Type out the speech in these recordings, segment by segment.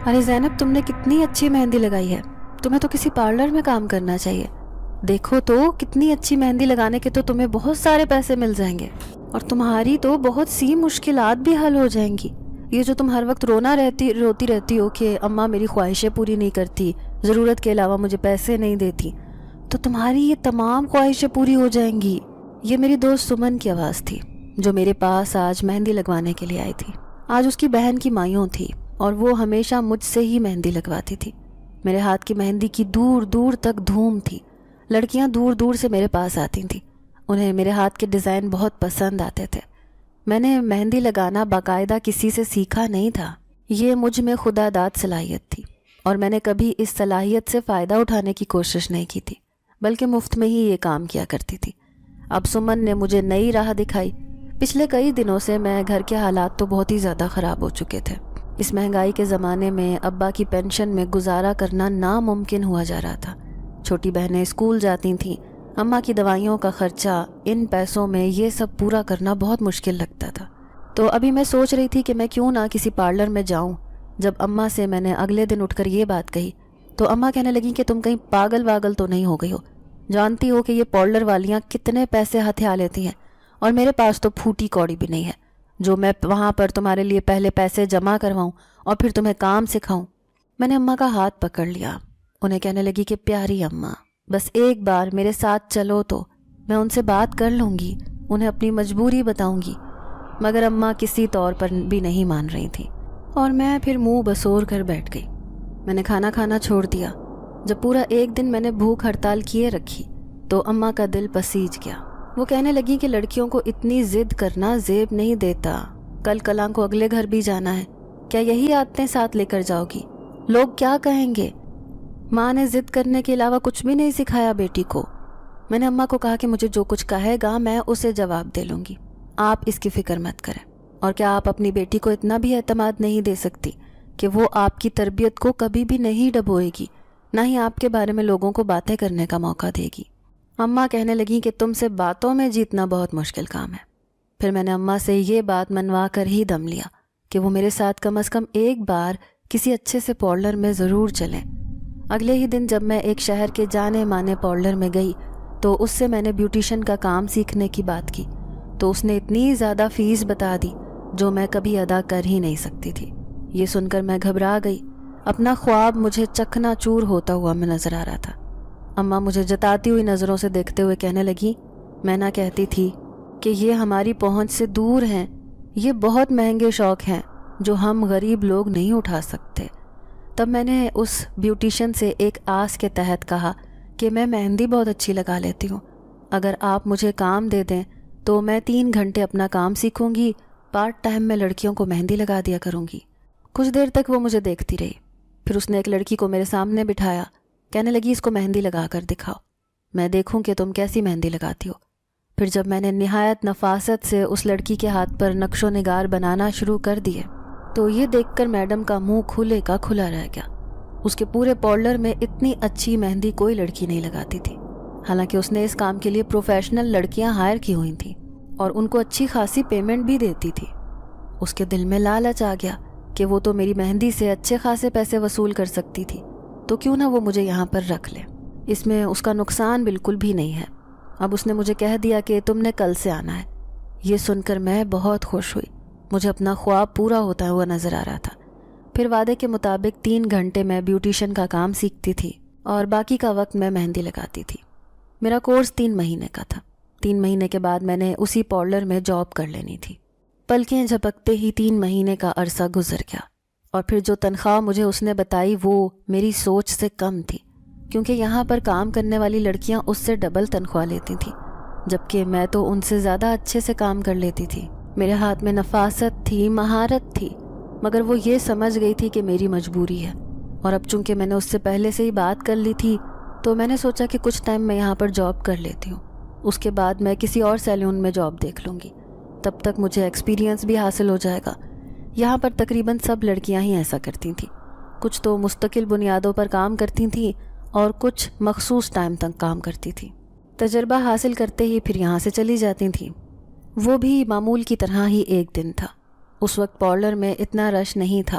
ارے زینب، تم نے کتنی اچھی مہندی لگائی ہے، تمہیں تو کسی پارلر میں کام کرنا چاہیے۔ دیکھو تو کتنی اچھی مہندی لگانے کے تو تمہیں بہت سارے پیسے مل جائیں گے، اور تمہاری تو بہت سی مشکلات بھی حل ہو جائیں گی۔ یہ جو تم ہر وقت روتی رہتی ہو کہ اماں میری خواہشیں پوری نہیں کرتی، ضرورت کے علاوہ مجھے پیسے نہیں دیتی، تو تمہاری یہ تمام خواہشیں پوری ہو جائیں گی۔ یہ میری دوست سمن کی آواز تھی، جو میرے پاس آج مہندی لگوانے کے لیے آئی تھی۔ آج اس کی بہن کی مائیوں تھی، اور وہ ہمیشہ مجھ سے ہی مہندی لگواتی تھی۔ میرے ہاتھ کی مہندی کی دور دور تک دھوم تھی۔ لڑکیاں دور دور سے میرے پاس آتی تھیں، انہیں میرے ہاتھ کے ڈیزائن بہت پسند آتے تھے۔ میں نے مہندی لگانا باقاعدہ کسی سے سیکھا نہیں تھا، یہ مجھ میں خدا داد صلاحیت تھی، اور میں نے کبھی اس صلاحیت سے فائدہ اٹھانے کی کوشش نہیں کی تھی، بلکہ مفت میں ہی یہ کام کیا کرتی تھی۔ اب سمن نے مجھے نئی راہ دکھائی۔ پچھلے کئی دنوں سے میں گھر کے حالات تو بہت ہی زیادہ خراب ہو چکے تھے۔ اس مہنگائی کے زمانے میں ابا کی پینشن میں گزارا کرنا ناممکن ہوا جا رہا تھا۔ چھوٹی بہنیں اسکول جاتی تھیں، اماں کی دوائیوں کا خرچہ، ان پیسوں میں یہ سب پورا کرنا بہت مشکل لگتا تھا۔ تو ابھی میں سوچ رہی تھی کہ میں کیوں نہ کسی پارلر میں جاؤں۔ جب اماں سے میں نے اگلے دن اٹھ کر یہ بات کہی تو اماں کہنے لگی کہ تم کہیں پاگل واگل تو نہیں ہو گئی ہو، جانتی ہو کہ یہ پارلر والیاں کتنے پیسے ہتھیا لیتی ہیں، اور میرے پاس تو پھوٹی کوڑی بھی نہیں ہے جو میں وہاں پر تمہارے لیے پہلے پیسے جمع کرواؤں اور پھر تمہیں کام سکھاؤں۔ میں نے اماں کا ہاتھ پکڑ لیا، انہیں کہنے لگی کہ پیاری اماں، بس ایک بار میرے ساتھ چلو تو میں ان سے بات کر لوں گی، انہیں اپنی مجبوری بتاؤں گی۔ مگر اماں کسی طور پر بھی نہیں مان رہی تھی، اور میں پھر منہ بسور کر بیٹھ گئی۔ میں نے کھانا کھانا چھوڑ دیا۔ جب پورا ایک دن میں نے بھوک ہڑتال کیے رکھی تو اماں کا دل پسیج گیا۔ وہ کہنے لگی کہ لڑکیوں کو اتنی ضد کرنا زیب نہیں دیتا، کل کلاں کو اگلے گھر بھی جانا ہے، کیا یہی عادتیں ساتھ لے کر جاؤ گی؟ لوگ کیا کہیں گے؟ ماں نے ضد کرنے کے علاوہ کچھ بھی نہیں سکھایا بیٹی کو۔ میں نے اماں کو کہا کہ مجھے جو کچھ کہے گا میں اسے جواب دے لوں گی، آپ اس کی فکر مت کریں۔ اور کیا آپ اپنی بیٹی کو اتنا بھی اعتماد نہیں دے سکتی کہ وہ آپ کی تربیت کو کبھی بھی نہیں ڈبوئے گی، نہ ہی آپ کے بارے میں لوگوں کو باتیں کرنے کا موقع دے گی؟ اماں کہنے لگیں کہ تم سے باتوں میں جیتنا بہت مشکل کام ہے۔ پھر میں نے اماں سے یہ بات منوا کر ہی دم لیا کہ وہ میرے ساتھ کم از کم ایک بار کسی اچھے سے پارلر میں ضرور چلیں۔ اگلے ہی دن جب میں ایک شہر کے جانے مانے پارلر میں گئی تو اس سے میں نے بیوٹیشن کا کام سیکھنے کی بات کی، تو اس نے اتنی زیادہ فیس بتا دی جو میں کبھی ادا کر ہی نہیں سکتی تھی۔ یہ سن کر میں گھبرا گئی، اپنا خواب مجھے چکنا چور ہوتا ہوا میں نظر آ رہا تھا۔ اماں مجھے جتاتی ہوئی نظروں سے دیکھتے ہوئے کہنے لگی، میں نہ کہتی تھی کہ یہ ہماری پہنچ سے دور ہیں، یہ بہت مہنگے شوق ہیں جو ہم غریب لوگ نہیں اٹھا سکتے۔ تب میں نے اس بیوٹیشن سے ایک آس کے تحت کہا کہ میں مہندی بہت اچھی لگا لیتی ہوں، اگر آپ مجھے کام دے دیں تو میں 3 گھنٹے اپنا کام سیکھوں گی، پارٹ ٹائم میں لڑکیوں کو مہندی لگا دیا کروں گی۔ کچھ دیر تک وہ مجھے دیکھتی رہی، پھر اس نے ایک لڑکی کو میرے سامنے بٹھایا، کہنے لگی اس کو مہندی لگا کر دکھاؤ، میں دیکھوں کہ تم کیسی مہندی لگاتی ہو۔ پھر جب میں نے نہایت نفاست سے اس لڑکی کے ہاتھ پر نقش و نگار بنانا شروع کر دیے تو یہ دیکھ کر میڈم کا منہ کھلے کا کھلا رہ گیا۔ اس کے پورے پارلر میں اتنی اچھی مہندی کوئی لڑکی نہیں لگاتی تھی، حالانکہ اس نے اس کام کے لیے پروفیشنل لڑکیاں ہائر کی ہوئی تھیں اور ان کو اچھی خاصی پیمنٹ بھی دیتی تھی۔ اس کے دل میں لالچ آ گیا کہ وہ تو میری مہندی سے اچھے خاصے پیسے وصول کر سکتی تھی، تو کیوں نہ وہ مجھے یہاں پر رکھ لے، اس میں اس کا نقصان بالکل بھی نہیں ہے۔ اب اس نے مجھے کہہ دیا کہ تم نے کل سے آنا ہے۔ یہ سن کر میں بہت خوش ہوئی، مجھے اپنا خواب پورا ہوتا ہوا نظر آ رہا تھا۔ پھر وعدے کے مطابق 3 گھنٹے میں بیوٹیشن کا کام سیکھتی تھی اور باقی کا وقت میں مہندی لگاتی تھی۔ میرا کورس 3 مہینے کا تھا۔ 3 مہینے کے بعد میں نے اسی پارلر میں جاب کر لینی تھی۔ پلکیں جھپکتے ہی 3 مہینے کا عرصہ گزر گیا، اور پھر جو تنخواہ مجھے اس نے بتائی وہ میری سوچ سے کم تھی، کیونکہ یہاں پر کام کرنے والی لڑکیاں اس سے ڈبل تنخواہ لیتی تھیں، جبکہ میں تو ان سے زیادہ اچھے سے کام کر لیتی تھی۔ میرے ہاتھ میں نفاست تھی، مہارت تھی، مگر وہ یہ سمجھ گئی تھی کہ میری مجبوری ہے، اور اب چونکہ میں نے اس سے پہلے سے ہی بات کر لی تھی تو میں نے سوچا کہ کچھ ٹائم میں یہاں پر جاب کر لیتی ہوں، اس کے بعد میں کسی اور سیلون میں جاب دیکھ لوں گی، تب تک مجھے ایکسپیرینس بھی حاصل ہو جائے گا۔ یہاں پر تقریباً سب لڑکیاں ہی ایسا کرتی تھیں، کچھ تو مستقل بنیادوں پر کام کرتی تھیں اور کچھ مخصوص ٹائم تک کام کرتی تھیں، تجربہ حاصل کرتے ہی پھر یہاں سے چلی جاتی تھیں۔ وہ بھی معمول کی طرح ہی ایک دن تھا۔ اس وقت پارلر میں اتنا رش نہیں تھا،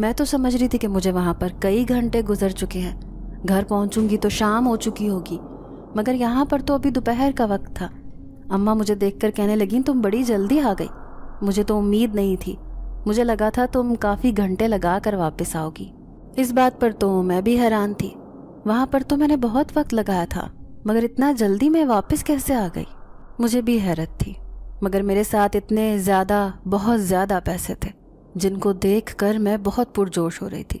میں تو سمجھ رہی تھی کہ مجھے وہاں پر کئی گھنٹے گزر چکے ہیں، گھر پہنچوں گی تو شام ہو چکی ہوگی، مگر یہاں پر تو ابھی دوپہر کا وقت تھا۔ اماں مجھے دیکھ کر کہنے لگیں تم بڑی جلدی آ گئی، مجھے تو امید نہیں تھی، مجھے لگا تھا تم کافی گھنٹے لگا کر واپس آؤ گی۔ اس بات پر تو میں بھی حیران تھی، وہاں پر تو میں نے بہت وقت لگایا تھا، مگر اتنا جلدی میں واپس کیسے آ گئی؟ مجھے بھی حیرت تھی، مگر میرے ساتھ اتنے زیادہ، بہت زیادہ پیسے تھے جن کو دیکھ کر میں بہت پرجوش ہو رہی تھی۔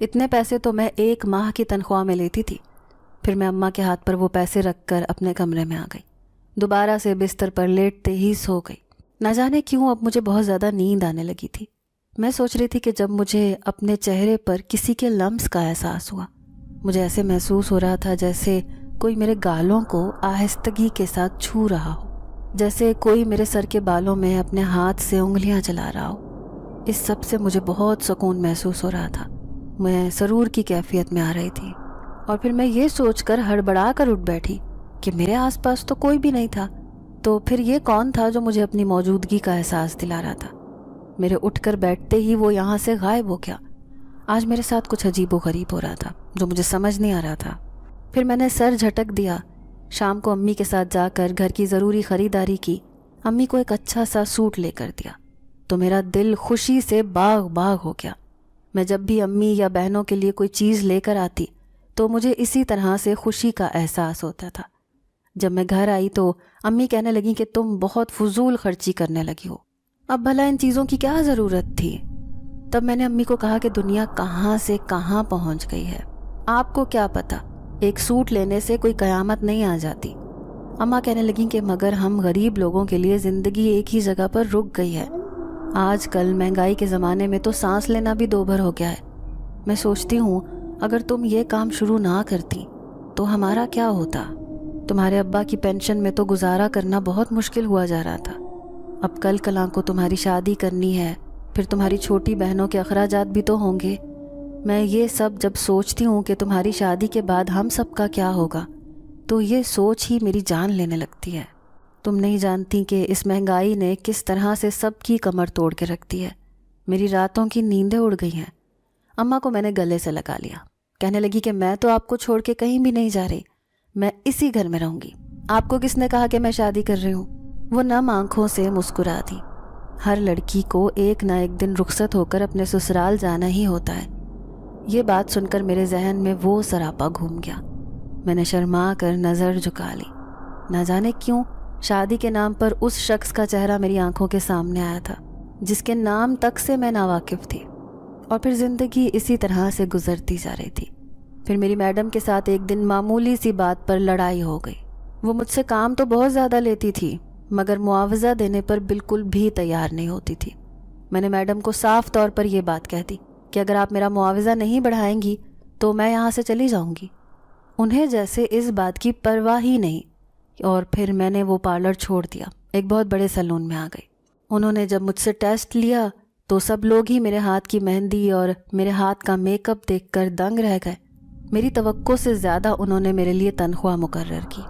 اتنے پیسے تو میں 1 ماہ کی تنخواہ میں لیتی تھی۔ پھر میں اماں کے ہاتھ پر وہ پیسے رکھ کر اپنے کمرے میں آ گئی، دوبارہ سے بستر پر لیٹتے ہی سو گئی۔ نہ جانے کیوں اب مجھے بہت زیادہ نیند آنے لگی تھی۔ میں سوچ رہی تھی کہ جب مجھے اپنے چہرے پر کسی کے لمس کا احساس ہوا، مجھے ایسے محسوس ہو رہا تھا جیسے کوئی میرے گالوں کو آہستگی کے ساتھ چھو رہا ہو، جیسے کوئی میرے سر کے بالوں میں اپنے ہاتھ سے انگلیاں چلا رہا ہو۔ اس سب سے مجھے بہت سکون محسوس ہو رہا تھا، میں سرور کی کیفیت میں آ رہی تھی۔ اور پھر میں یہ سوچ کر ہڑبڑا کر اٹھ بیٹھی کہ میرے آس پاس تو کوئی بھی نہیں تھا، تو پھر یہ کون تھا جو مجھے اپنی موجودگی کا احساس دلا رہا تھا؟ میرے اٹھ کر بیٹھتے ہی وہ یہاں سے غائب ہو گیا۔ آج میرے ساتھ کچھ عجیب و غریب ہو رہا تھا جو مجھے سمجھ نہیں آ رہا تھا۔ پھر میں نے سر جھٹک دیا، شام کو امی کے ساتھ جا کر گھر کی ضروری خریداری کی، امی کو ایک اچھا سا سوٹ لے کر دیا، تو میرا دل خوشی سے باغ باغ ہو گیا۔ میں جب بھی امی یا بہنوں کے لیے کوئی چیز لے کر آتی تو مجھے اسی طرح سے خوشی کا احساس ہوتا تھا۔ جب میں گھر آئی تو امی کہنے لگیں کہ تم بہت فضول خرچی کرنے لگی ہو، اب بھلا ان چیزوں کی کیا ضرورت تھی؟ تب میں نے امی کو کہا کہ دنیا کہاں سے کہاں پہنچ گئی ہے، آپ کو کیا پتہ، ایک سوٹ لینے سے کوئی قیامت نہیں آ جاتی۔ اماں کہنے لگیں کہ مگر ہم غریب لوگوں کے لیے زندگی ایک ہی جگہ پر رک گئی ہے، آج کل مہنگائی کے زمانے میں تو سانس لینا بھی دوبھر ہو گیا ہے۔ میں سوچتی ہوں اگر تم یہ کام شروع نہ کرتی تو ہمارا کیا ہوتا؟ تمہارے ابا کی پینشن میں تو گزارا کرنا بہت مشکل ہوا جا رہا تھا، اب کل کلاں کو تمہاری شادی کرنی ہے، پھر تمہاری چھوٹی بہنوں کے اخراجات بھی تو ہوں گے۔ میں یہ سب جب سوچتی ہوں کہ تمہاری شادی کے بعد ہم سب کا کیا ہوگا، تو یہ سوچ ہی میری جان لینے لگتی ہے۔ تم نہیں جانتی کہ اس مہنگائی نے کس طرح سے سب کی کمر توڑ کے رکھ دی ہے، میری راتوں کی نیندیں اڑ گئی ہیں۔ اماں کو میں نے گلے سے لگا لیا، کہنے لگی کہ میں تو آپ کو چھوڑ کے کہیں بھی نہیں جا رہی، میں اسی گھر میں رہوں گی، آپ کو کس نے کہا کہ میں شادی کر رہی ہوں؟ وہ نم آنکھوں سے مسکرا دی۔ ہر لڑکی کو ایک نہ ایک دن رخصت ہو کر اپنے سسرال جانا ہی ہوتا ہے۔ یہ بات سن کر میرے ذہن میں وہ سراپا گھوم گیا، میں نے شرما کر نظر جھکا لی۔ نہ جانے کیوں شادی کے نام پر اس شخص کا چہرہ میری آنکھوں کے سامنے آیا تھا جس کے نام تک سے میں ناواقف تھی، اور پھر زندگی اسی طرح سے گزرتی جا رہی تھی۔ پھر میری میڈم کے ساتھ ایک دن معمولی سی بات پر لڑائی ہو گئی۔ وہ مجھ سے کام تو بہت زیادہ لیتی تھی مگر معاوضہ دینے پر بالکل بھی تیار نہیں ہوتی تھی۔ میں نے میڈم کو صاف طور پر یہ بات کہہ دی کہ اگر آپ میرا معاوضہ نہیں بڑھائیں گی تو میں یہاں سے چلی جاؤں گی۔ انہیں جیسے اس بات کی پرواہ ہی نہیں، اور پھر میں نے وہ پارلر چھوڑ دیا، ایک بہت بڑے سیلون میں آ گئی۔ انہوں نے جب مجھ سے ٹیسٹ لیا تو سب لوگ ہی میرے ہاتھ کی مہندی اور میرے ہاتھ کا میک اپ دیکھ کر دنگ رہ گئے۔ میری توقع سے زیادہ انہوں نے میرے لیے تنخواہ مقرر کی۔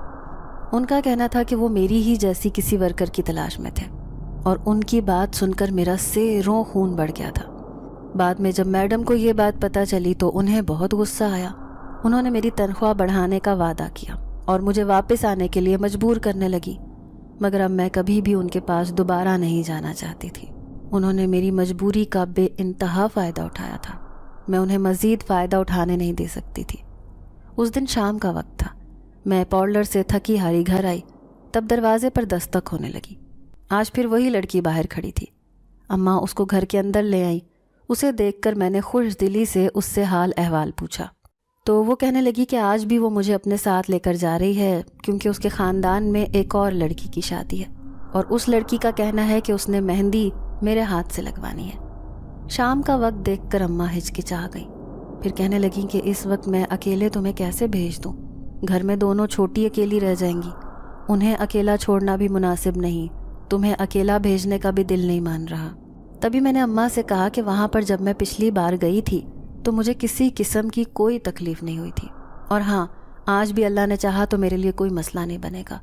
ان کا کہنا تھا کہ وہ میری ہی جیسی کسی ورکر کی تلاش میں تھے، اور ان کی بات سن کر میرا سیروں خون بڑھ گیا تھا۔ بعد میں جب میڈم کو یہ بات پتہ چلی تو انہیں بہت غصہ آیا۔ انہوں نے میری تنخواہ بڑھانے کا وعدہ کیا اور مجھے واپس آنے کے لیے مجبور کرنے لگی، مگر اب میں کبھی بھی ان کے پاس دوبارہ نہیں جانا چاہتی تھی۔ انہوں نے میری مجبوری کا بے انتہا فائدہ اٹھایا تھا، میں انہیں مزید فائدہ اٹھانے نہیں دے سکتی تھی۔ اس دن شام کا وقت تھا، میں پارلر سے تھکی ہاری گھر آئی، تب دروازے پر دستک ہونے لگی۔ آج پھر وہی لڑکی باہر کھڑی تھی۔ اماں اس کو گھر کے اندر لے آئیں۔ اسے دیکھ کر میں نے خوش دلی سے اس سے حال احوال پوچھا تو وہ کہنے لگی کہ آج بھی وہ مجھے اپنے ساتھ لے کر جا رہی ہے کیونکہ اس کے خاندان میں ایک اور لڑکی کی شادی ہے، اور اس لڑکی کا کہنا ہے کہ اس نے مہندی میرے ہاتھ سے لگوانی ہے۔ شام کا وقت دیکھ کر اماں ہچکچا گئیں، پھر کہنے لگیں کہ اس وقت میں اکیلے تمہیں کیسے بھیج دوں، گھر میں دونوں چھوٹی اکیلی رہ جائیں گی، انہیں اکیلا چھوڑنا بھی مناسب نہیں، تمہیں اکیلا بھیجنے کا بھی دل نہیں مان رہا۔ تبھی میں نے اماں سے کہا کہ وہاں پر جب میں پچھلی بار گئی تھی تو مجھے کسی قسم کی کوئی تکلیف نہیں ہوئی تھی، اور ہاں آج بھی اللہ نے چاہا تو میرے لیے کوئی مسئلہ نہیں بنے گا۔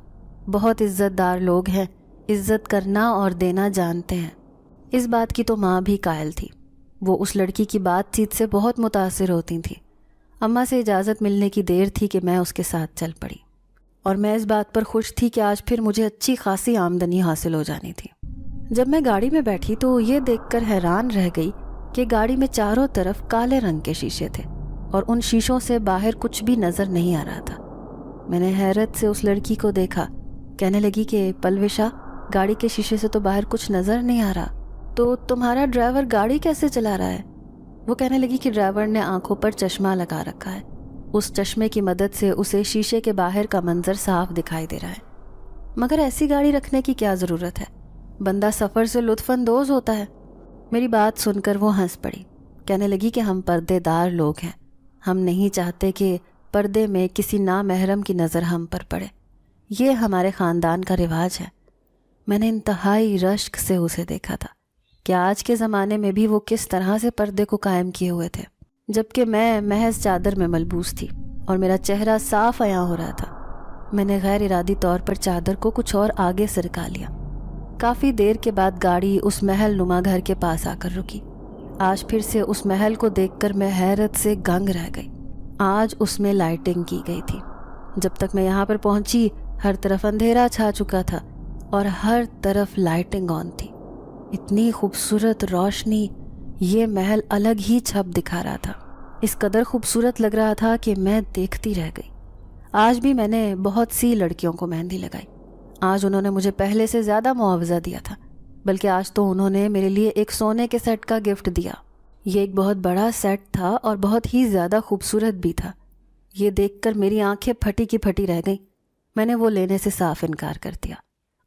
بہت عزت دار لوگ ہیں، عزت کرنا اور دینا جانتے ہیں۔ اس بات کی تو ماں بھی قائل تھی۔ وہ اس لڑکی کی بات چیت سے بہت متاثر ہوتی تھیں۔ اماں سے اجازت ملنے کی دیر تھی کہ میں اس کے ساتھ چل پڑی، اور میں اس بات پر خوش تھی کہ آج پھر مجھے اچھی خاصی آمدنی حاصل ہو جانی تھی۔ جب میں گاڑی میں بیٹھی تو یہ دیکھ کر حیران رہ گئی کہ گاڑی میں چاروں طرف کالے رنگ کے شیشے تھے اور ان شیشوں سے باہر کچھ بھی نظر نہیں آ رہا تھا۔ میں نے حیرت سے اس لڑکی کو دیکھا، کہنے لگی کہ پلوشا، گاڑی کے شیشے سے تو باہر کچھ نظر نہیں آ رہا، تو تمہارا ڈرائیور گاڑی کیسے چلا رہا ہے؟ وہ کہنے لگی کہ ڈرائیور نے آنکھوں پر چشمہ لگا رکھا ہے، اس چشمے کی مدد سے اسے شیشے کے باہر کا منظر صاف دکھائی دے رہا ہے۔ مگر ایسی گاڑی رکھنے کی کیا ضرورت ہے؟ بندہ سفر سے لطف اندوز ہوتا ہے۔ میری بات سن کر وہ ہنس پڑی، کہنے لگی کہ ہم پردے دار لوگ ہیں، ہم نہیں چاہتے کہ پردے میں کسی نامحرم کی نظر ہم پر پڑے، یہ ہمارے خاندان کا رواج ہے۔ میں نے انتہائی رشک سے اسے دیکھا تھا کہ آج کے زمانے میں بھی وہ کس طرح سے پردے کو قائم کیے ہوئے تھے، جبکہ میں محض چادر میں ملبوس تھی اور میرا چہرہ صاف عیاں ہو رہا تھا۔ میں نے غیر ارادی طور پر چادر کو کچھ اور آگے سرکا لیا۔ کافی دیر کے بعد گاڑی اس محل نما گھر کے پاس آ کر رکی۔ آج پھر سے اس محل کو دیکھ کر میں حیرت سے گنگ رہ گئی۔ آج اس میں لائٹنگ کی گئی تھی۔ جب تک میں یہاں پر پہنچی ہر طرف اندھیرا چھا چکا تھا اور ہر طرف لائٹنگ آن تھی۔ اتنی خوبصورت روشنی، یہ محل الگ ہی چھپ دکھا رہا تھا۔ اس قدر خوبصورت لگ رہا تھا کہ میں دیکھتی رہ گئی۔ آج بھی میں نے بہت سی لڑکیوں کو مہندی لگائی۔ آج انہوں نے مجھے پہلے سے زیادہ معاوضہ دیا تھا، بلکہ آج تو انہوں نے میرے لیے ایک سونے کے سیٹ کا گفٹ دیا۔ یہ ایک بہت بڑا سیٹ تھا اور بہت ہی زیادہ خوبصورت بھی تھا۔ یہ دیکھ کر میری آنکھیں پھٹی کی پھٹی رہ گئیں۔ میں نے وہ لینے سے صاف انکار کر دیا۔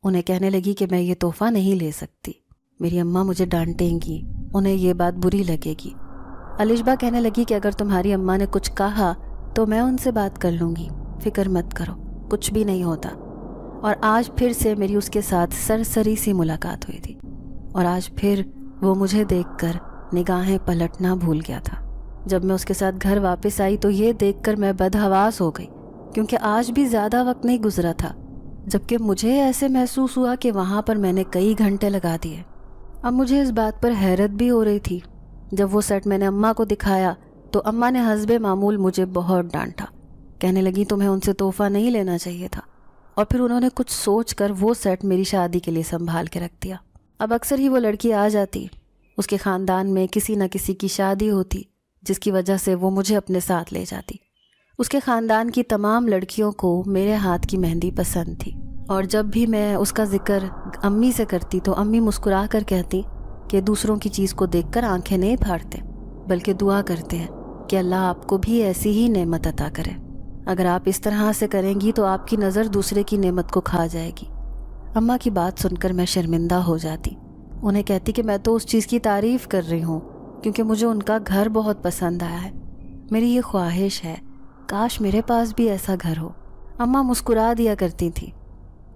انہیں کہنے لگی کہ میں یہ تحفہ نہیں لے سکتی، میری اماں مجھے ڈانٹیں گی، انہیں یہ بات بری لگے گی۔ الشبا کہنے لگی کہ اگر تمہاری اماں نے کچھ کہا تو میں ان سے بات کر لوں گی، فکر مت کرو، کچھ بھی نہیں ہوتا۔ اور آج پھر سے میری اس کے ساتھ سرسری سی ملاقات ہوئی تھی، اور آج پھر وہ مجھے دیکھ کر نگاہیں پلٹنا بھول گیا تھا۔ جب میں اس کے ساتھ گھر واپس آئی تو یہ دیکھ کر میں بدحواس ہو گئی، کیونکہ آج بھی زیادہ وقت نہیں گزرا تھا جبکہ مجھے ایسے محسوس ہوا کہ وہاں پر میں نے کئی گھنٹے لگا دیے۔ اب مجھے اس بات پر حیرت بھی ہو رہی تھی۔ جب وہ سیٹ میں نے اماں کو دکھایا تو اماں نے حسب معمول مجھے بہت ڈانٹا، کہنے لگی تمہیں ان سے تحفہ نہیں لینا چاہیے تھا، اور پھر انہوں نے کچھ سوچ کر وہ سیٹ میری شادی کے لیے سنبھال کے رکھ دیا۔ اب اکثر ہی وہ لڑکی آ جاتی، اس کے خاندان میں کسی نہ کسی کی شادی ہوتی، جس کی وجہ سے وہ مجھے اپنے ساتھ لے جاتی۔ اس کے خاندان کی تمام لڑکیوں کو میرے ہاتھ کی مہندی پسند تھی، اور جب بھی میں اس کا ذکر امی سے کرتی تو امی مسکرا کر کہتی کہ دوسروں کی چیز کو دیکھ کر آنکھیں نہیں پھاڑتے، بلکہ دعا کرتے ہیں کہ اللہ آپ کو بھی ایسی ہی نعمت عطا کرے۔ اگر آپ اس طرح سے کریں گی تو آپ کی نظر دوسرے کی نعمت کو کھا جائے گی۔ اماں کی بات سن کر میں شرمندہ ہو جاتی، انہیں کہتی کہ میں تو اس چیز کی تعریف کر رہی ہوں کیونکہ مجھے ان کا گھر بہت پسند آیا ہے، میری یہ خواہش ہے کاش میرے پاس بھی ایسا گھر ہو۔ اماں مسکرا دیا کرتی تھی،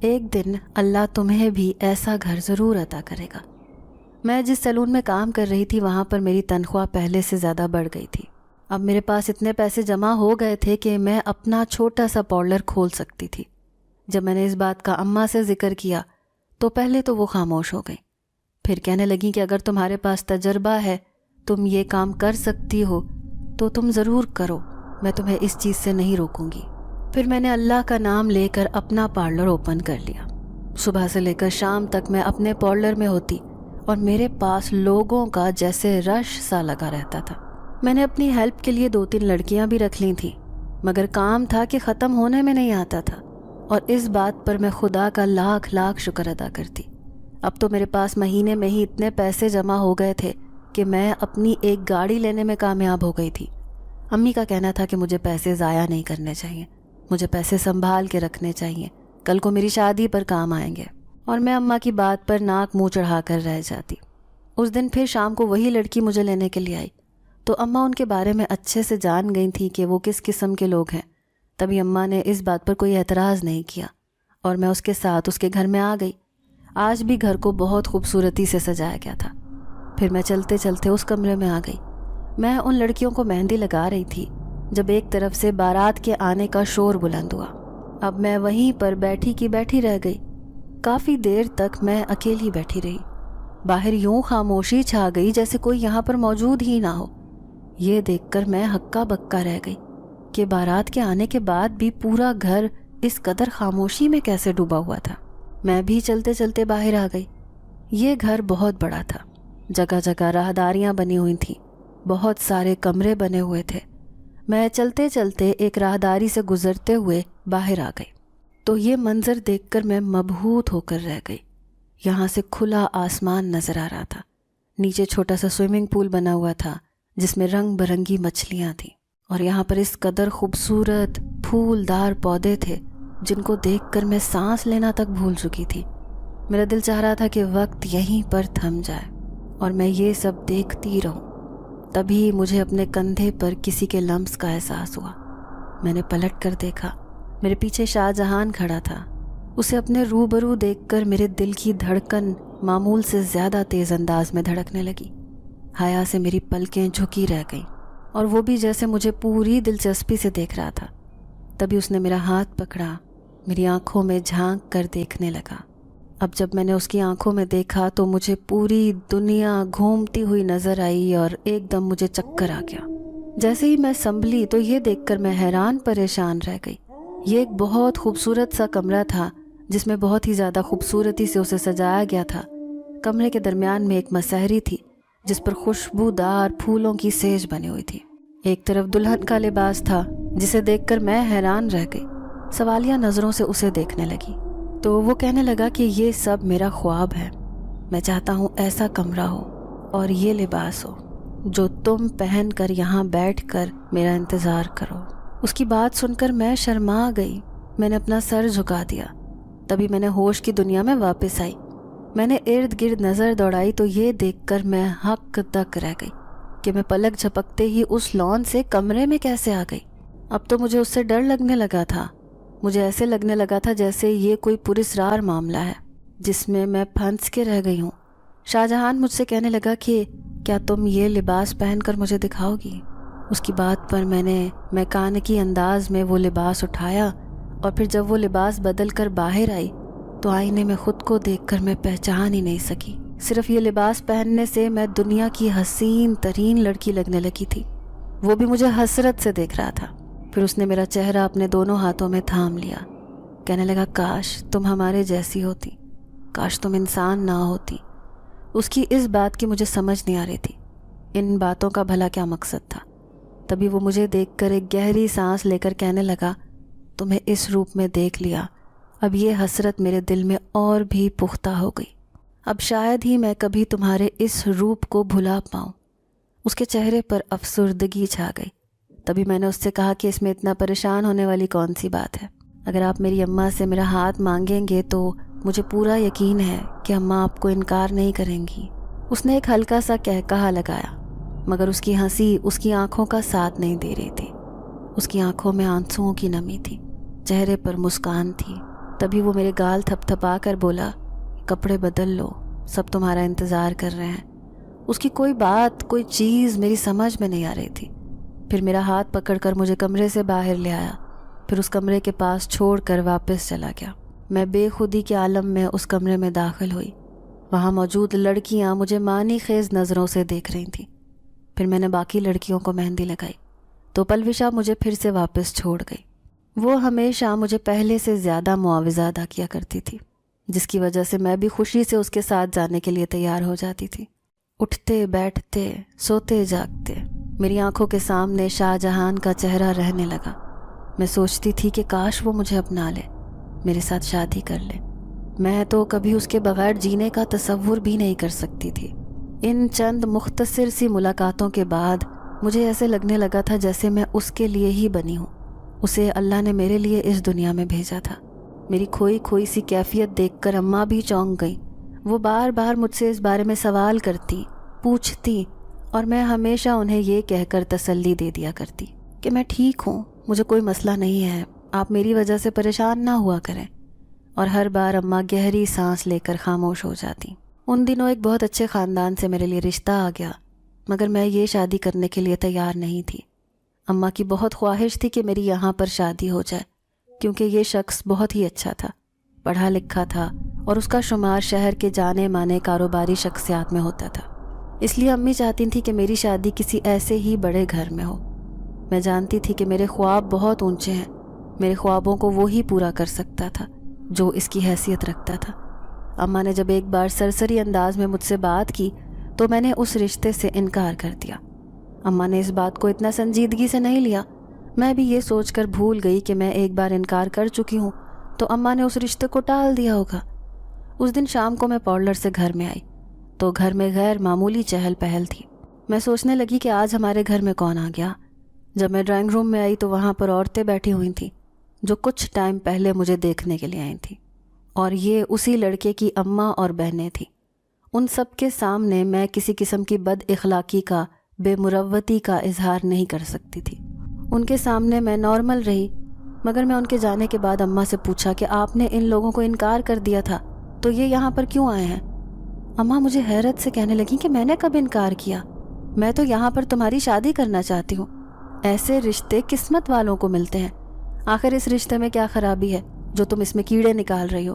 ایک دن اللہ تمہیں بھی ایسا گھر ضرور عطا کرے گا۔ میں جس سیلون میں کام کر رہی تھی وہاں پر میری تنخواہ پہلے سے زیادہ بڑھ گئی تھی۔ اب میرے پاس اتنے پیسے جمع ہو گئے تھے کہ میں اپنا چھوٹا سا پارلر کھول سکتی تھی۔ جب میں نے اس بات کا اماں سے ذکر کیا تو پہلے تو وہ خاموش ہو گئی، پھر کہنے لگیں کہ اگر تمہارے پاس تجربہ ہے، تم یہ کام کر سکتی ہو تو تم ضرور کرو، میں تمہیں اس چیز سے نہیں روکوں گی۔ پھر میں نے اللہ کا نام لے کر اپنا پارلر اوپن کر لیا۔ صبح سے لے کر شام تک میں اپنے پارلر میں ہوتی اور میرے پاس لوگوں کا جیسے رش سا لگا رہتا تھا۔ میں نے اپنی ہیلپ کے لیے 2-3 لڑکیاں بھی رکھ لی تھیں، مگر کام تھا کہ ختم ہونے میں نہیں آتا تھا، اور اس بات پر میں خدا کا لاکھ لاکھ شکر ادا کرتی۔ اب تو میرے پاس مہینے میں ہی اتنے پیسے جمع ہو گئے تھے کہ میں اپنی ایک گاڑی لینے میں کامیاب ہو گئی تھی۔ امی کا کہنا تھا کہ مجھے پیسے ضائع نہیں کرنے چاہیے، مجھے پیسے سنبھال کے رکھنے چاہیے، کل کو میری شادی پر کام آئیں گے، اور میں اماں کی بات پر ناک منہ چڑھا کر رہ جاتی۔ اس دن پھر شام کو وہی لڑکی مجھے لینے کے لیے آئی تو اماں ان کے بارے میں اچھے سے جان گئی تھی کہ وہ کس قسم کے لوگ ہیں۔ تبھی اماں نے اس بات پر کوئی اعتراض نہیں کیا اور میں اس کے ساتھ اس کے گھر میں آ گئی۔ آج بھی گھر کو بہت خوبصورتی سے سجایا گیا تھا۔ پھر میں چلتے چلتے اس کمرے میں آ گئی۔ میں ان لڑکیوں کو مہندی لگا رہی تھی جب ایک طرف سے بارات کے آنے کا شور بلند ہوا۔ اب میں وہیں پر بیٹھی کی بیٹھی رہ گئی۔ کافی دیر تک میں اکیلی بیٹھی رہی۔ باہر یوں خاموشی چھا گئی جیسے کوئی یہاں پر موجود ہی نہ ہو۔ یہ دیکھ کر میں ہکا بکا رہ گئی کہ بارات کے آنے کے بعد بھی پورا گھر اس قدر خاموشی میں کیسے ڈوبا ہوا تھا۔ میں بھی چلتے چلتے باہر آ گئی۔ یہ گھر بہت بڑا تھا، جگہ جگہ راہداریاں بنی ہوئی تھیں، بہت سارے کمرے بنے ہوئے تھے۔ میں چلتے چلتے ایک راہداری سے گزرتے ہوئے باہر آ گئی تو یہ منظر دیکھ کر میں مبہوت ہو کر رہ گئی۔ یہاں سے کھلا آسمان نظر آ رہا تھا، نیچے چھوٹا سا سوئمنگ پول بنا ہوا تھا جس میں رنگ برنگی مچھلیاں تھیں، اور یہاں پر اس قدر خوبصورت پھولدار پودے تھے جن کو دیکھ کر میں سانس لینا تک بھول چکی تھی۔ میرا دل چاہ رہا تھا کہ وقت یہیں پر تھم جائے اور میں یہ سب دیکھتی رہوں۔ تبھی مجھے اپنے کندھے پر کسی کے لمس کا احساس ہوا۔ میں نے پلٹ کر دیکھا، میرے پیچھے شاہ جہان کھڑا تھا۔ اسے اپنے روبرو دیکھ کر میرے دل کی دھڑکن معمول سے زیادہ تیز انداز میں دھڑکنے لگی۔ حیا سے میری پلکیں جھکی رہ گئیں، اور وہ بھی جیسے مجھے پوری دلچسپی سے دیکھ رہا تھا۔ تبھی اس نے میرا ہاتھ پکڑا، میری آنکھوں میں جھانک کر دیکھنے لگا۔ اب جب میں نے اس کی آنکھوں میں دیکھا تو مجھے پوری دنیا گھومتی ہوئی نظر آئی اور ایک دم مجھے چکر آ گیا۔ جیسے ہی میں سنبھلی تو یہ دیکھ کر میں حیران پریشان رہ گئی۔ یہ ایک بہت خوبصورت سا کمرہ تھا جس میں بہت ہی زیادہ خوبصورتی سے اسے سجایا گیا تھا۔ کمرے کے درمیان میں ایک مسہری تھی جس پر خوشبودار پھولوں کی سیج بنی ہوئی تھی۔ ایک طرف دلہن کا لباس تھا جسے دیکھ کر میں حیران رہ گئی، سوالیہ نظروں سے اسے دیکھنے لگی۔ تو وہ کہنے لگا کہ یہ سب میرا خواب ہے، میں چاہتا ہوں ایسا کمرہ ہو اور یہ لباس ہو جو تم پہن کر یہاں بیٹھ کر میرا انتظار کرو۔ اس کی بات سن کر میں شرما گئی، میں نے اپنا سر جھکا دیا۔ تبھی میں نے ہوش کی دنیا میں واپس آئی۔ میں نے ارد گرد نظر دوڑائی تو یہ دیکھ کر میں ہک تک رہ گئی کہ میں پلک جھپکتے ہی اس لان سے کمرے میں کیسے آ گئی۔ اب تو مجھے اس سے ڈر لگنے لگا تھا۔ مجھے ایسے لگنے لگا تھا جیسے یہ کوئی پراسرار معاملہ ہے جس میں میں پھنس کے رہ گئی ہوں۔ شاہ جہان مجھ سے کہنے لگا کہ کیا تم یہ لباس پہن کر مجھے دکھاؤ گی؟ اس کی بات پر میں نے میکانکی انداز میں وہ لباس اٹھایا، اور پھر جب وہ لباس بدل کر باہر آئی تو آئینے میں خود کو دیکھ کر میں پہچان ہی نہیں سکی۔ صرف یہ لباس پہننے سے میں دنیا کی حسین ترین لڑکی لگنے لگی تھی۔ وہ بھی مجھے حسرت سے دیکھ رہا تھا۔ پھر اس نے میرا چہرہ اپنے دونوں ہاتھوں میں تھام لیا، کہنے لگا کاش تم ہمارے جیسی ہوتی، کاش تم انسان نہ ہوتی۔ اس کی اس بات کی مجھے سمجھ نہیں آ رہی تھی، ان باتوں کا بھلا کیا مقصد تھا۔ تبھی وہ مجھے دیکھ کر ایک گہری سانس لے کر کہنے لگا تمہیں اس روپ میں دیکھ لیا، اب یہ حسرت میرے دل میں اور بھی پختہ ہو گئی، اب شاید ہی میں کبھی تمہارے اس روپ کو بھلا پاؤں۔ اس کے چہرے پر افسردگی چھا گئی۔ تبھی میں نے اس سے کہا کہ اس میں اتنا پریشان ہونے والی کون سی بات ہے؟ اگر آپ میری اماں سے میرا ہاتھ مانگیں گے تو مجھے پورا یقین ہے کہ اماں آپ کو انکار نہیں کریں گی۔ اس نے ایک ہلکا سا کہا لگایا، مگر اس کی ہنسی اس کی آنکھوں کا ساتھ نہیں دے رہی تھی۔ اس کی آنکھوں میں آنسوؤں کی نمی تھی، چہرے پر مسکان تھی۔ تبھی وہ میرے گال تھپ تھپا کر بولا کپڑے بدل لو، سب تمہارا انتظار کر رہے ہیں۔ اس کی کوئی بات کوئی چیز میری سمجھ میں نہیں آ رہی تھی۔ پھر میرا ہاتھ پکڑ کر مجھے کمرے سے باہر لے آیا، پھر اس کمرے کے پاس چھوڑ کر واپس چلا گیا۔ میں بے خودی کے عالم میں اس کمرے میں داخل ہوئی۔ وہاں موجود لڑکیاں مجھے معنی خیز نظروں سے دیکھ رہی تھیں۔ پھر میں نے باقی لڑکیوں کو مہندی لگائی تو پلوشا مجھے پھر سے واپس چھوڑ گئی۔ وہ ہمیشہ مجھے پہلے سے زیادہ معاوضہ ادا کیا کرتی تھی، جس کی وجہ سے میں بھی خوشی سے اس کے ساتھ جانے کے لیے تیار ہو جاتی تھی۔ اٹھتے بیٹھتے سوتے جاگتے میری آنکھوں کے سامنے شاہ جہان کا چہرہ رہنے لگا۔ میں سوچتی تھی کہ کاش وہ مجھے اپنا لے، میرے ساتھ شادی کر لے۔ میں تو کبھی اس کے بغیر جینے کا تصور بھی نہیں کر سکتی تھی۔ ان چند مختصر سی ملاقاتوں کے بعد مجھے ایسے لگنے لگا تھا جیسے میں اس کے لیے ہی بنی ہوں، اسے اللہ نے میرے لیے اس دنیا میں بھیجا تھا۔ میری کھوئی سی کیفیت دیکھ کر اماں بھی چونک گئی۔ وہ بار بار مجھ سے اس بارے میں سوال کرتی، پوچھتی، اور میں ہمیشہ انہیں یہ کہہ کر تسلی دے دیا کرتی کہ میں ٹھیک ہوں، مجھے کوئی مسئلہ نہیں ہے، آپ میری وجہ سے پریشان نہ ہوا کریں۔ اور ہر بار اماں گہری سانس لے کر خاموش ہو جاتی۔ ان دنوں ایک بہت اچھے خاندان سے میرے لیے رشتہ آ گیا، مگر میں یہ شادی کرنے کے لیے تیار نہیں تھی۔ اماں کی بہت خواہش تھی کہ میری یہاں پر شادی ہو جائے، کیونکہ یہ شخص بہت ہی اچھا تھا، پڑھا لکھا تھا اور اس کا شمار شہر کے جانے مانے کاروباری شخصیات میں ہوتا تھا۔ اس لیے امی چاہتی تھیں کہ میری شادی کسی ایسے ہی بڑے گھر میں ہو۔ میں جانتی تھی کہ میرے خواب بہت اونچے ہیں، میرے خوابوں کو وہی پورا کر سکتا تھا جو اس کی حیثیت رکھتا تھا۔ اماں نے جب ایک بار سرسری انداز میں مجھ سے بات کی تو میں نے اس رشتے سے انکار کر دیا۔ اماں نے اس بات کو اتنا سنجیدگی سے نہیں لیا۔ میں بھی یہ سوچ کر بھول گئی کہ میں ایک بار انکار کر چکی ہوں تو اماں نے اس رشتے کو ٹال دیا ہوگا۔ اس دن شام کو میں پارلر سے گھر میں آئی تو گھر میں غیر معمولی چہل پہل تھی۔ میں سوچنے لگی کہ آج ہمارے گھر میں کون آ گیا۔ جب میں ڈرائنگ روم میں آئی تو وہاں پر عورتیں بیٹھی ہوئی تھیں جو کچھ ٹائم پہلے مجھے دیکھنے کے لیے آئی تھیں، اور یہ اسی لڑکے کی اماں اور بہنیں تھیں۔ ان سب کے سامنے میں کسی قسم کی بد اخلاقی کا، بے مروتی کا اظہار نہیں کر سکتی تھی۔ ان کے سامنے میں نارمل رہی، مگر میں ان کے جانے کے بعد اماں سے پوچھا کہ آپ نے ان لوگوں کو انکار کر دیا تھا تو یہ یہاں پر کیوں آئے ہیں؟ اماں مجھے حیرت سے کہنے لگیں کہ میں نے کب انکار کیا؟ میں تو یہاں پر تمہاری شادی کرنا چاہتی ہوں۔ ایسے رشتے قسمت والوں کو ملتے ہیں۔ آخر اس رشتے میں کیا خرابی ہے جو تم اس میں کیڑے نکال رہی ہو؟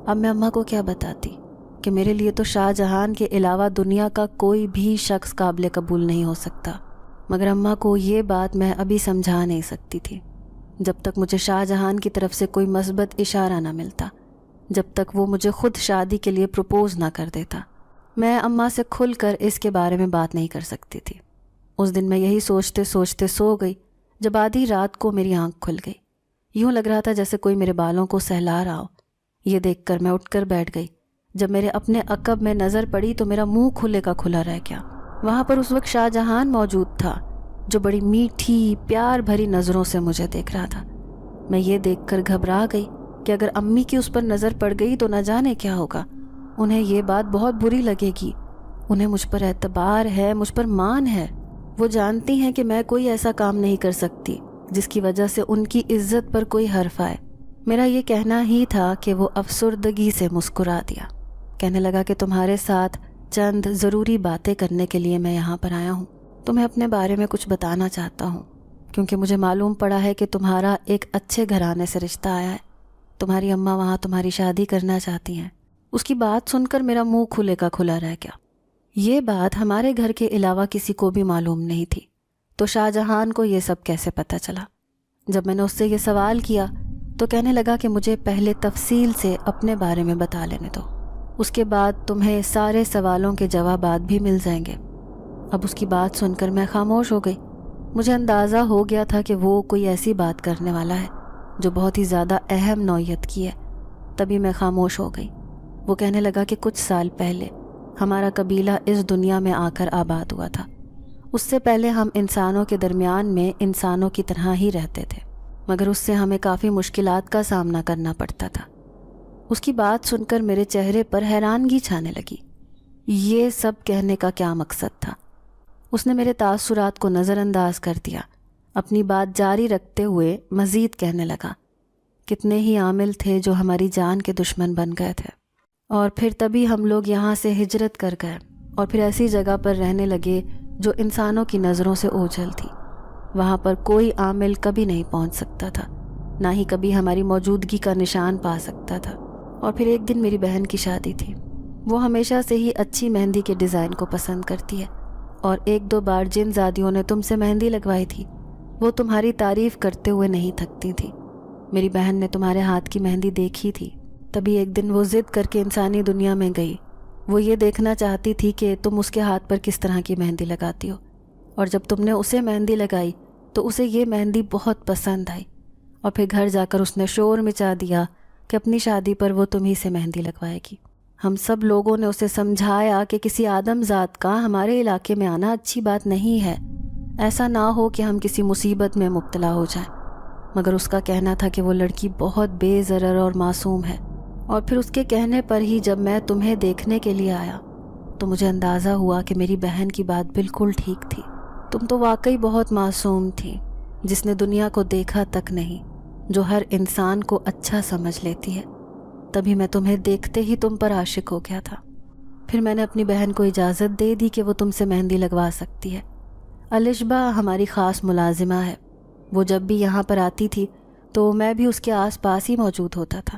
اب میں اماں کو کیا بتاتی کہ میرے لیے تو شاہ جہان کے علاوہ دنیا کا کوئی بھی شخص قابل قبول نہیں ہو سکتا، مگر اماں کو یہ بات میں ابھی سمجھا نہیں سکتی تھی جب تک مجھے شاہ جہان کی طرف سے کوئی مثبت اشارہ نہ ملتا، جب تک وہ مجھے خود شادی کے لیے پروپوز نہ کر دیتا۔ میں اماں سے کھل کر اس کے بارے میں بات نہیں کر سکتی تھی۔ اس دن میں یہی سوچتے سوچتے سو گئی۔ جب آدھی رات کو میری آنکھ کھل گئی، یوں لگ رہا تھا جیسے کوئی میرے بالوں کو سہلا رہا ہو۔ یہ دیکھ کر میں اٹھ کر بیٹھ گئی۔ جب میرے اپنے عقب میں نظر پڑی تو میرا منہ کھلے کا کھلا رہ گیا۔ وہاں پر اس وقت شاہ جہان موجود تھا جو بڑی میٹھی پیار بھری نظروں سے مجھے دیکھ رہا تھا۔ میں یہ دیکھ کر گھبرا گئی کہ اگر امی کی اس پر نظر پڑ گئی تو نہ جانے کیا ہوگا۔ انہیں یہ بات بہت بری لگے گی۔ انہیں مجھ پر اعتبار ہے، مجھ پر مان ہے۔ وہ جانتی ہیں کہ میں کوئی ایسا کام نہیں کر سکتی جس کی وجہ سے ان کی عزت پر کوئی حرف آئے۔ میرا یہ کہنا ہی تھا کہ وہ افسردگی سے مسکرا دیا۔ کہنے لگا کہ تمہارے ساتھ چند ضروری باتیں کرنے کے لیے میں یہاں پر آیا ہوں۔ تمہیں اپنے بارے میں کچھ بتانا چاہتا ہوں کیونکہ مجھے معلوم پڑا ہے کہ تمہارا ایک اچھے گھرانے سے رشتہ آیا ہے۔ تمہاری اماں وہاں تمہاری شادی کرنا چاہتی ہیں۔ اس کی بات سن کر میرا منہ کھلے کا کھلا رہ گیا۔ یہ بات ہمارے گھر کے علاوہ کسی کو بھی معلوم نہیں تھی، تو شاہ جہان کو یہ سب کیسے پتہ چلا؟ جب میں نے اس سے یہ سوال کیا تو کہنے لگا کہ مجھے پہلے تفصیل سے اپنے بارے میں بتا لینے دو، اس کے بعد تمہیں سارے سوالوں کے جوابات بھی مل جائیں گے۔ اب اس کی بات سن کر میں خاموش ہو گئی۔ مجھے اندازہ ہو گیا تھا کہ وہ کوئی ایسی بات کرنے والا ہے جو بہت ہی زیادہ اہم نوعیت کی ہے، تبھی میں خاموش ہو گئی۔ وہ کہنے لگا کہ کچھ سال پہلے ہمارا قبیلہ اس دنیا میں آ کر آباد ہوا تھا۔ اس سے پہلے ہم انسانوں کے درمیان میں انسانوں کی طرح ہی رہتے تھے، مگر اس سے ہمیں کافی مشکلات کا سامنا کرنا پڑتا تھا۔ اس کی بات سن کر میرے چہرے پر حیرانگی چھانے لگی۔ یہ سب کہنے کا کیا مقصد تھا؟ اس نے میرے تاثرات کو نظر انداز کر دیا۔ اپنی بات جاری رکھتے ہوئے مزید کہنے لگا، کتنے ہی عامل تھے جو ہماری جان کے دشمن بن گئے تھے، اور پھر تبھی ہم لوگ یہاں سے ہجرت کر گئے اور پھر ایسی جگہ پر رہنے لگے جو انسانوں کی نظروں سے اوجھل تھی۔ وہاں پر کوئی عامل کبھی نہیں پہنچ سکتا تھا، نہ ہی کبھی ہماری موجودگی کا نشان پا سکتا تھا۔ اور پھر ایک دن میری بہن کی شادی تھی۔ وہ ہمیشہ سے ہی اچھی مہندی کے ڈیزائن کو پسند کرتی ہے، اور ایک دو بار جن زادیوں نے تم سے مہندی لگوائی تھی وہ تمہاری تعریف کرتے ہوئے نہیں تھکتی تھی۔ میری بہن نے تمہارے ہاتھ کی مہندی دیکھی تھی، تبھی ایک دن وہ ضد کر کے انسانی دنیا میں گئی۔ وہ یہ دیکھنا چاہتی تھی کہ تم اس کے ہاتھ پر کس طرح کی مہندی لگاتی ہو، اور جب تم نے اسے مہندی لگائی تو اسے یہ مہندی بہت پسند آئی، اور پھر گھر جا کر اس نے شور مچا دیا کہ اپنی شادی پر وہ تمہیں سے مہندی لگوائے گی۔ ہم سب لوگوں نے اسے سمجھایا کہ کسی آدم ذات کا ہمارے علاقے میں آنا اچھی بات نہیں ہے، ایسا نہ ہو کہ ہم کسی مصیبت میں مبتلا ہو جائیں، مگر اس کا کہنا تھا کہ وہ لڑکی بہت بے ضرر اور معصوم ہے۔ اور پھر اس کے کہنے پر ہی جب میں تمہیں دیکھنے کے لیے آیا تو مجھے اندازہ ہوا کہ میری بہن کی بات بالکل ٹھیک تھی۔ تم تو واقعی بہت معصوم تھی، جس نے دنیا کو دیکھا تک نہیں، جو ہر انسان کو اچھا سمجھ لیتی ہے۔ تبھی میں تمہیں دیکھتے ہی تم پر عاشق ہو گیا تھا۔ پھر میں نے اپنی بہن کو اجازت دے دی کہ وہ تم سے مہندی لگوا سکتی ہے۔ الشبہ ہماری خاص ملازمہ ہے۔ وہ جب بھی یہاں پر آتی تھی تو میں بھی اس کے آس پاس ہی موجود ہوتا تھا۔